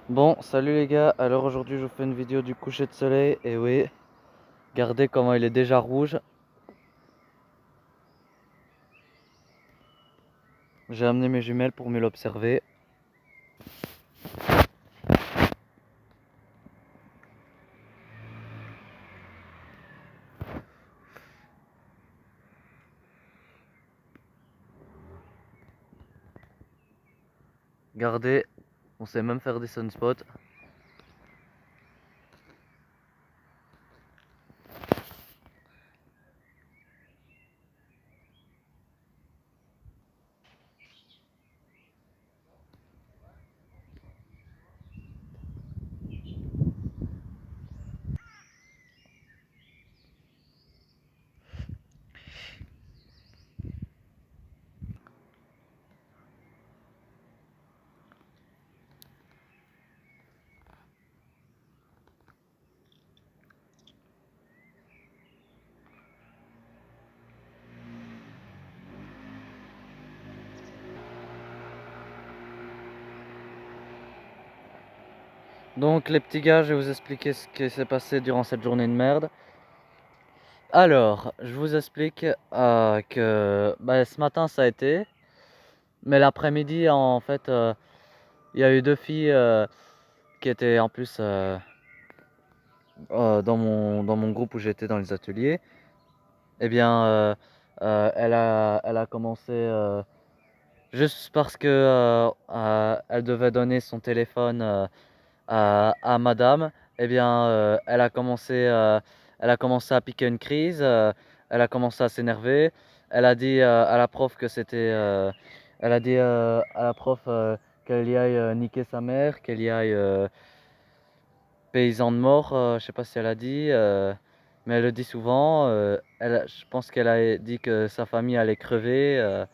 Bon, salut les gars, alors aujourd'hui je vous fais une vidéo du coucher de soleil, et oui, regardez comment il est déjà rouge. J'ai amené mes jumelles pour mieux l'observer. Regardez, on sait même faire des sunspots. Donc les petits gars, je vais vous expliquer ce qui s'est passé durant cette journée de merde. Alors, je vous explique que ce matin ça a été, mais l'après-midi en fait, il y a eu deux filles qui étaient en plus dans mon groupe où j'étais dans les ateliers. Eh bien, elle a commencé juste parce que elle devait donner son téléphone à madame. Eh bien, elle a commencé à piquer une crise. Elle a commencé à s'énerver. Elle a dit à la prof que c'était. Elle a dit à la prof qu'elle y aille niquer sa mère, qu'elle y aille paysan de mort. Je sais pas si elle a dit, mais elle le dit souvent. Je pense qu'elle a dit que sa famille allait crever.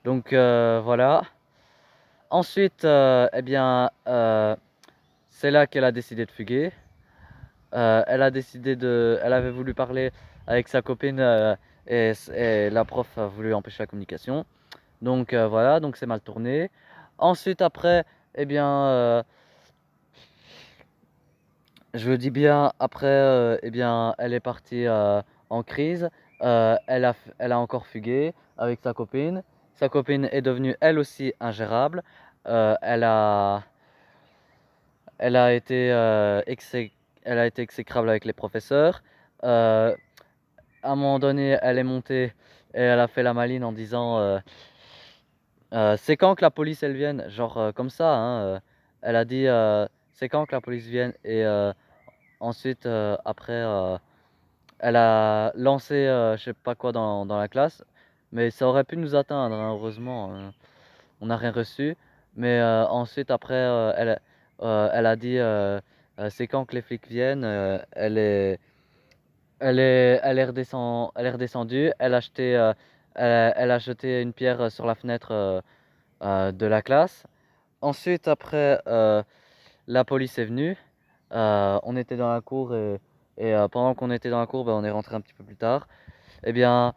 Donc voilà. Ensuite, eh bien, c'est là qu'elle a décidé de fuguer. Elle avait voulu parler avec sa copine et la prof a voulu empêcher la communication. Donc voilà, donc c'est mal tourné. Ensuite, après, eh bien, je le dis bien, après, eh bien, elle est partie en crise. Elle a encore fugué avec sa copine. Sa copine est devenue elle aussi ingérable. Euh, elle a, elle a été, elle a été exécrable avec les professeurs. Euh, à un moment donné, elle est montée et elle a fait la maline en disant c'est quand que la police elle vienne? Genre comme ça, hein, elle a dit c'est quand que la police vienne? Et ensuite, après, elle a lancé je sais pas quoi dans la classe, mais ça aurait pu nous atteindre, hein, heureusement. On n'a rien reçu. Mais ensuite, après, elle a dit c'est quand que les flics viennent. Elle est redescendue. Elle a jeté une pierre sur la fenêtre de la classe. Ensuite, après, la police est venue. On était dans la cour et pendant qu'on était dans la cour, on est rentré un petit peu plus tard. Eh bien,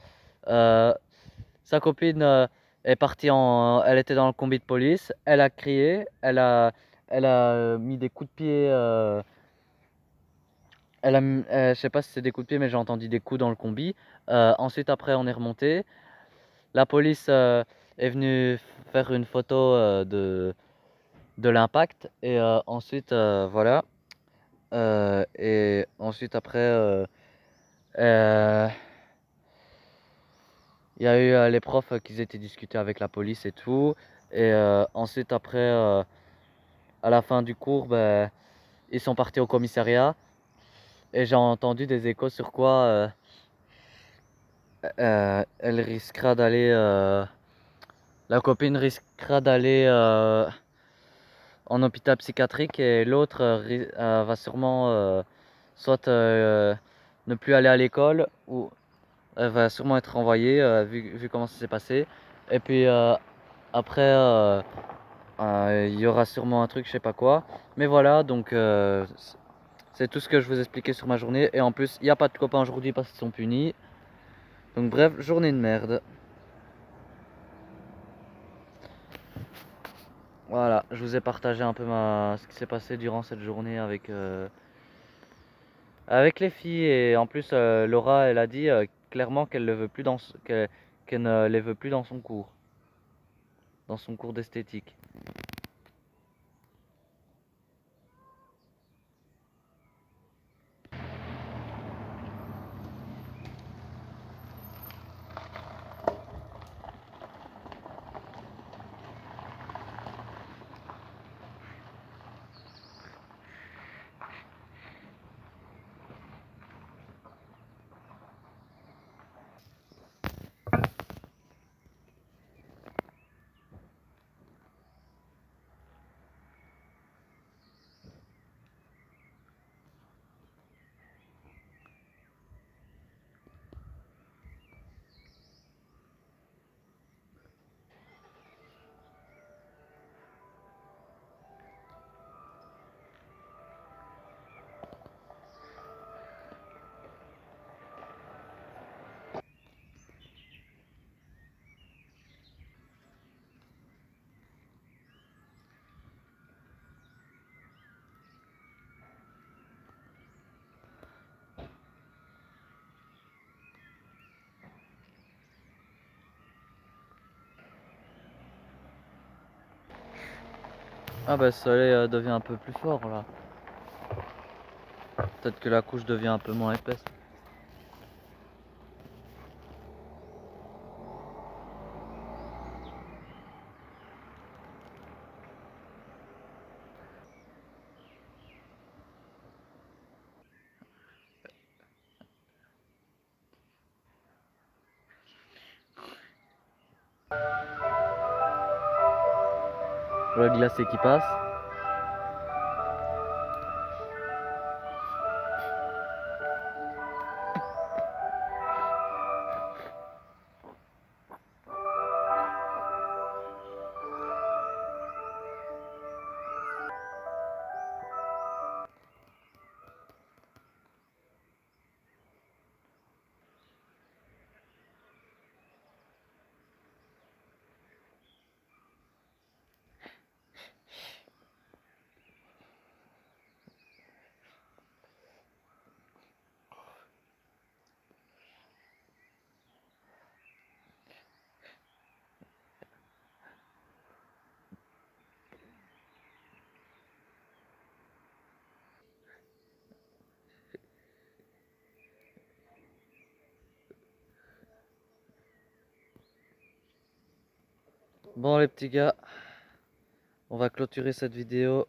euh, sa copine est partie elle était dans le combi de police. Elle a crié, elle a mis des coups de pied. Je sais pas si c'est des coups de pied, mais j'ai entendu des coups dans le combi. Ensuite, après, on est remonté. La police est venue faire une photo de l'impact et ensuite, voilà. Et ensuite, après, euh, il y a eu les profs qui étaient discutés avec la police et tout. Et ensuite, après, à la fin du cours, ils sont partis au commissariat. Et j'ai entendu des échos sur quoi elle risquera d'aller. La copine risquera d'aller en hôpital psychiatrique et l'autre va sûrement soit ne plus aller à l'école ou elle va sûrement être renvoyée vu comment ça s'est passé. Et puis après, il y aura sûrement un truc, je sais pas quoi. Mais voilà, donc c'est tout ce que je vous expliquais sur ma journée. Et en plus, il n'y a pas de copains aujourd'hui parce qu'ils sont punis. Donc bref, journée de merde. Voilà, je vous ai partagé un peu ce qui s'est passé durant cette journée avec les filles. Et en plus, Laura, elle a dit clairement qu'elle ne veut plus qu'elle ne les veut plus dans son cours d'esthétique. Ah bah, le soleil devient un peu plus fort là. Peut-être que la couche devient un peu moins épaisse. Le glacé qui passe. Bon les petits gars, on va clôturer cette vidéo.